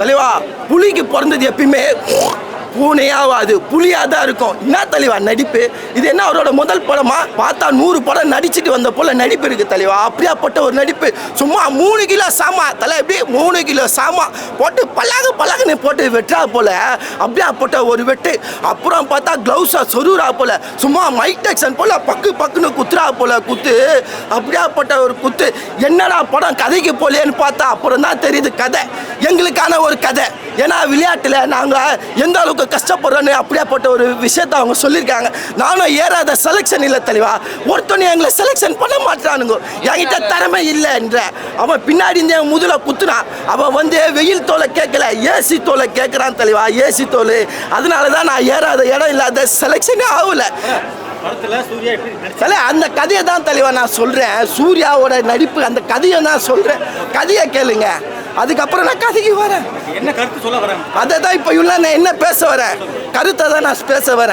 தலைவா புலிக்கு பிறந்தது எப்பயுமே பூனையாவாது புலியாக தான் இருக்கும். என்ன தலைவா நடிப்பு இது? என்ன அவரோட முதல் படமா? பார்த்தா 100 படம் நடிச்சுட்டு வந்த போல நடிப்பு இருக்குது தலைவா. அப்படியாப்பட்ட ஒரு நடிப்பு. சும்மா 3 கிலோ சாமா தலை எப்படி 3 கிலோ சாமா போட்டு பழகுன்னு போட்டு வெட்டுறா போல அப்படியாப்பட்ட ஒரு வெட்டு. அப்புறம் பார்த்தா க்ளவுஸா சொருறா போல சும்மா மைக் டெக்ஸன் போல பக்குன்னு குத்துறா போல குத்து. அப்படியாப்பட்ட ஒரு குத்து. என்னடா படம் கதைக்கு போலேன்னு பார்த்தா அப்புறம் தான் தெரியுது கதை எங்களுக்கான ஒரு கதை. ஏன்னா விளையாட்டில் நாங்கள் எந்த அளவுக்கு கஷ்டப்படுறோன்னு அப்படியாப்பட்ட ஒரு விஷயத்தை அவங்க சொல்லியிருக்காங்க. நானும் ஏறாத செலெக்ஷன் இல்லை தலைவா. ஒருத்தனை எங்களை செலெக்ஷன் பண்ண மாட்டானுங்க. என்கிட்ட திறமை இல்லைன்ற அவன் பின்னாடி இருந்தே முதல குத்துனான். அவன் வந்து வெயில் தோலை கேட்கல ஏசி தோலை கேட்குறான் தலைவா. ஏசி தோல். அதனால தான் நான் ஏறாத இடம் இல்லாத செலெக்ஷனே ஆகலை. அந்த கதையை தான் தலைவா நான் சொல்கிறேன். சூர்யாவோட நடிப்பு அந்த கதையை நான் சொல்கிறேன். கதையை கேளுங்க. அதுக்கப்புறம் நான் கதைக்கு வரேன். என்ன கருத்து சொல்ல வரேன்? அதை தான் இப்போ இவ்வளோ நான் என்ன பேச வரேன். கருத்தை தான் நான் பேச வரேன்.